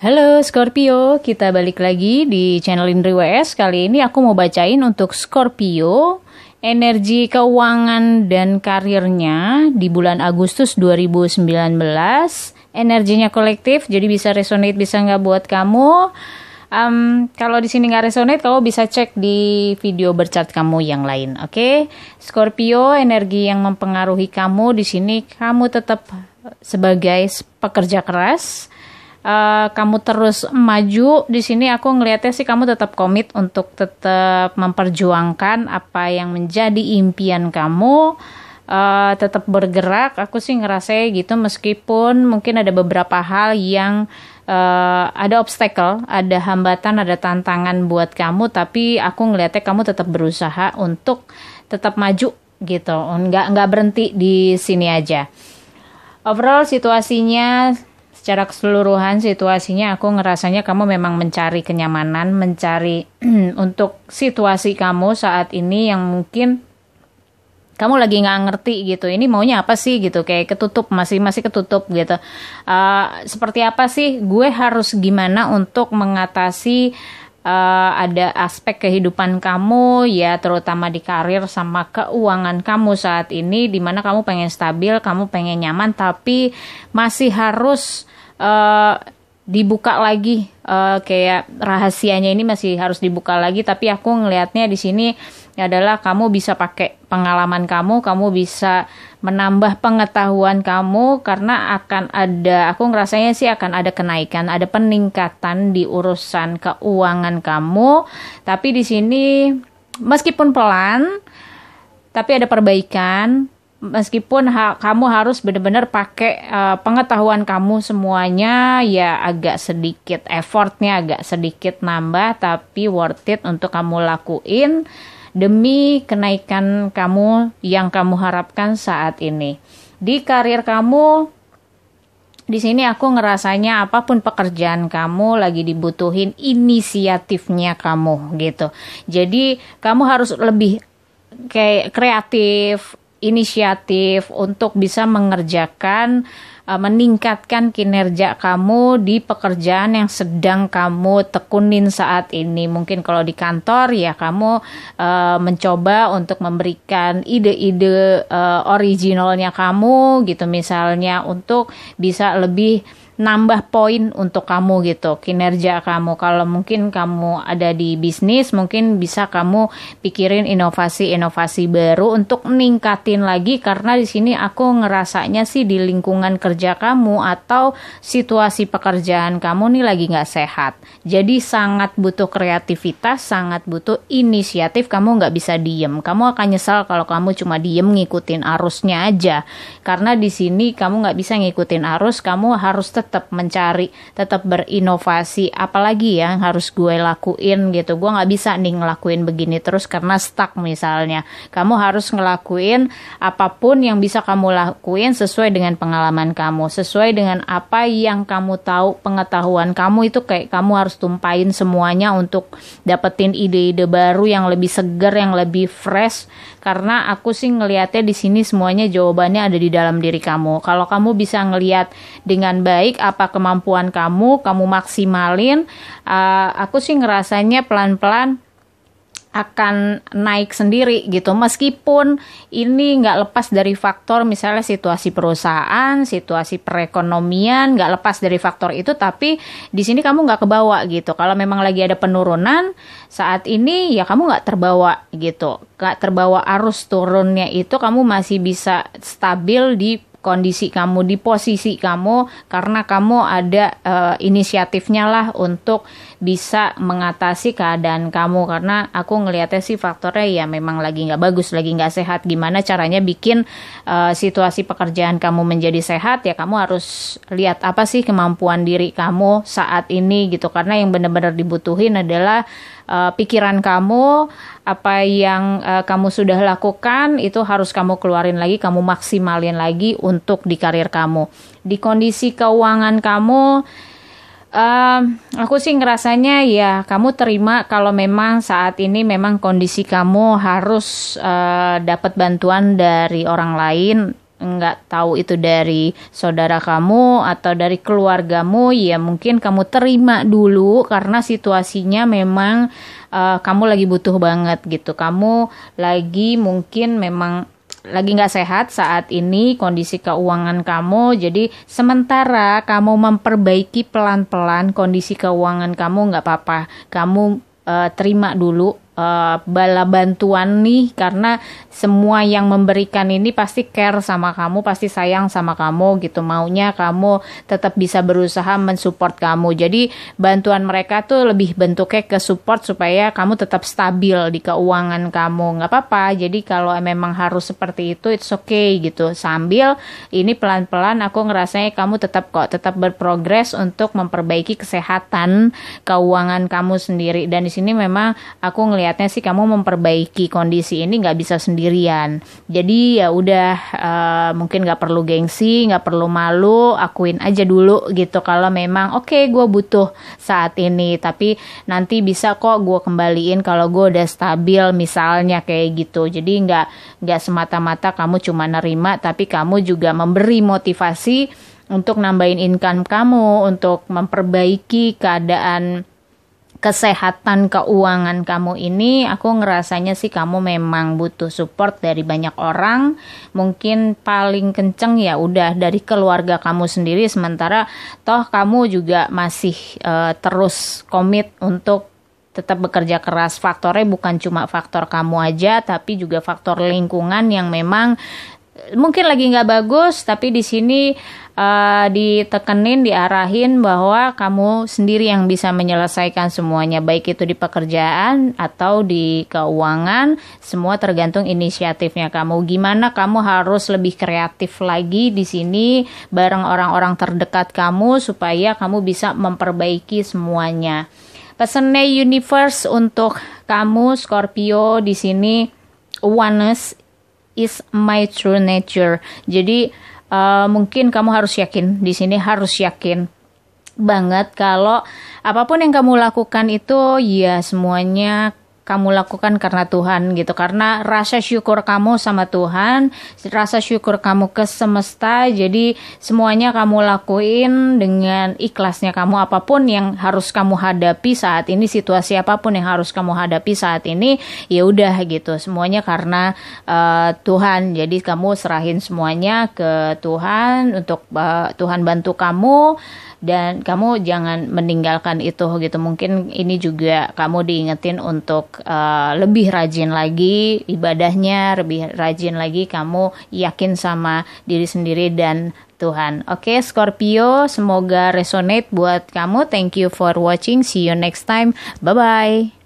Halo Scorpio, kita balik lagi di channel Indri WS. Kali ini aku mau bacain untuk Scorpio energi keuangan dan karirnya di bulan Agustus 2019. Energinya kolektif, jadi bisa resonate, bisa nggak buat kamu. Kalau di sini nggak resonate, kamu bisa cek di video bercat kamu yang lain. Oke? Scorpio, energi yang mempengaruhi kamu di sini, kamu tetap sebagai pekerja keras. Kamu terus maju di sini. Aku ngelihatnya sih kamu tetap komit untuk tetap memperjuangkan apa yang menjadi impian kamu, tetap bergerak. Aku sih ngerasa gitu, meskipun mungkin ada beberapa hal yang ada obstacle, ada hambatan, ada tantangan buat kamu, tapi aku ngelihatnya kamu tetap berusaha untuk tetap maju gitu, nggak berhenti di sini aja. Overall situasinya, secara keseluruhan situasinya aku ngerasanya kamu memang mencari kenyamanan, mencari untuk situasi kamu saat ini yang mungkin kamu lagi nggak ngerti gitu. Ini maunya apa sih gitu, kayak ketutup, masih ketutup gitu. Seperti apa sih? Gue harus gimana untuk mengatasi ada aspek kehidupan kamu ya, terutama di karir sama keuangan kamu saat ini, dimana kamu pengen stabil, kamu pengen nyaman, tapi masih harus dibuka lagi, kayak rahasianya ini masih harus dibuka lagi. Tapi aku ngelihatnya di sini adalah kamu bisa pakai pengalaman kamu bisa menambah pengetahuan kamu, karena akan ada, aku ngerasanya sih akan ada kenaikan, ada peningkatan di urusan keuangan kamu. Tapi di sini meskipun pelan, tapi ada perbaikan. Meskipun kamu harus benar-benar pakai pengetahuan kamu semuanya, ya agak sedikit effortnya, agak sedikit nambah, tapi worth it untuk kamu lakuin demi kenaikan kamu yang kamu harapkan saat ini. Di karir kamu, di sini aku ngerasanya apapun pekerjaan kamu lagi dibutuhin inisiatifnya kamu gitu. Jadi kamu harus lebih kayak kreatif, inisiatif untuk bisa mengerjakan, meningkatkan kinerja kamu di pekerjaan yang sedang kamu tekunin saat ini. Mungkin kalau di kantor ya kamu mencoba untuk memberikan ide-ide originalnya kamu gitu, misalnya untuk bisa lebih nambah poin untuk kamu gitu, kinerja kamu. Kalau mungkin kamu ada di bisnis, mungkin bisa kamu pikirin inovasi-inovasi baru untuk meningkatin lagi, karena di sini aku ngerasanya sih di lingkungan kerja kamu atau situasi pekerjaan kamu nih lagi nggak sehat. Jadi sangat butuh kreativitas, sangat butuh inisiatif. Kamu nggak bisa diem. Kamu akan nyesal kalau kamu cuma diem ngikutin arusnya aja. Karena di sini kamu nggak bisa ngikutin arus, kamu harus tetap mencari, tetap berinovasi. Apalagi yang harus gue lakuin gitu. Gue nggak bisa nih ngelakuin begini terus karena stuck misalnya. Kamu harus ngelakuin apapun yang bisa kamu lakuin sesuai dengan pengalaman kamu, sesuai dengan apa yang kamu tahu, pengetahuan kamu itu, kayak kamu harus tumpahin semuanya untuk dapetin ide-ide baru yang lebih segar, yang lebih fresh. Karena aku sih ngelihatnya di sini semuanya jawabannya ada di dalam diri kamu. Kalau kamu bisa ngelihat dengan baik apa kemampuan kamu maksimalin, aku sih ngerasanya pelan-pelan akan naik sendiri gitu. Meskipun ini nggak lepas dari faktor misalnya situasi perusahaan, situasi perekonomian, nggak lepas dari faktor itu, tapi di sini kamu nggak kebawa gitu. Kalau memang lagi ada penurunan saat ini, ya kamu nggak terbawa gitu, nggak terbawa arus turunnya itu, kamu masih bisa stabil di kondisi kamu, di posisi kamu, karena kamu ada inisiatifnya lah untuk bisa mengatasi keadaan kamu. Karena aku ngelihatnya sih faktornya ya memang lagi nggak bagus, lagi nggak sehat. Gimana caranya bikin situasi pekerjaan kamu menjadi sehat, ya kamu harus lihat apa sih kemampuan diri kamu saat ini gitu. Karena yang benar-benar dibutuhin adalah pikiran kamu, apa yang kamu sudah lakukan itu harus kamu keluarin lagi, kamu maksimalin lagi untuk di karir kamu. Di kondisi keuangan kamu, aku sih ngerasanya ya kamu terima kalau memang saat ini memang kondisi kamu harus dapat bantuan dari orang lain. nggak tahu itu dari saudara kamu atau dari keluargamu, ya mungkin kamu terima dulu karena situasinya memang kamu lagi butuh banget gitu. Kamu lagi mungkin memang lagi nggak sehat saat ini kondisi keuangan kamu. Jadi sementara kamu memperbaiki pelan-pelan kondisi keuangan kamu, nggak apa-apa. Kamu terima dulu bala bantuan nih, karena semua yang memberikan ini pasti care sama kamu, pasti sayang sama kamu gitu, maunya kamu tetap bisa berusaha mensupport kamu. Jadi bantuan mereka tuh lebih bentuknya ke support supaya kamu tetap stabil di keuangan kamu, nggak apa-apa. Jadi kalau memang harus seperti itu, it's okay gitu. Sambil ini pelan-pelan aku ngerasanya kamu tetap berprogres untuk memperbaiki kesehatan keuangan kamu sendiri. Dan di sini memang aku ngelihatnya sih kamu memperbaiki kondisi ini nggak bisa sendirian. Jadi ya udah, mungkin nggak perlu gengsi, nggak perlu malu, akuin aja dulu gitu kalau memang oke, gue butuh saat ini, tapi nanti bisa kok gue kembaliin kalau gue udah stabil, misalnya kayak gitu. Jadi nggak semata-mata kamu cuma nerima, tapi kamu juga memberi motivasi untuk nambahin income kamu, untuk memperbaiki keadaan kesehatan keuangan kamu ini. Aku ngerasanya sih kamu memang butuh support dari banyak orang. Mungkin paling kenceng ya udah dari keluarga kamu sendiri, sementara toh kamu juga masih terus komit untuk tetap bekerja keras. Faktornya bukan cuma faktor kamu aja, tapi juga faktor lingkungan yang memang mungkin lagi nggak bagus, tapi di sini ditekenin, diarahin bahwa kamu sendiri yang bisa menyelesaikan semuanya, baik itu di pekerjaan atau di keuangan. Semua tergantung inisiatifnya kamu. Gimana kamu harus lebih kreatif lagi di sini bareng orang-orang terdekat kamu supaya kamu bisa memperbaiki semuanya. Pesannya universe untuk kamu Scorpio di sini, oneness is my true nature. Jadi mungkin kamu harus yakin di sini, harus yakin banget kalau apapun yang kamu lakukan itu ya semuanya kamu lakukan karena Tuhan gitu. Karena rasa syukur kamu sama Tuhan, rasa syukur kamu ke semesta, jadi semuanya kamu lakuin dengan ikhlasnya kamu. Apapun yang harus kamu hadapi saat ini, situasi apapun yang harus kamu hadapi saat ini, ya udah gitu, semuanya karena Tuhan. Jadi kamu serahin semuanya ke Tuhan untuk Tuhan bantu kamu. Dan kamu jangan meninggalkan itu gitu. Mungkin ini juga kamu diingetin untuk lebih rajin lagi ibadahnya, lebih rajin lagi kamu yakin sama diri sendiri dan Tuhan. Oke, Scorpio, semoga resonate buat kamu. Thank you for watching. See you next time. Bye-bye.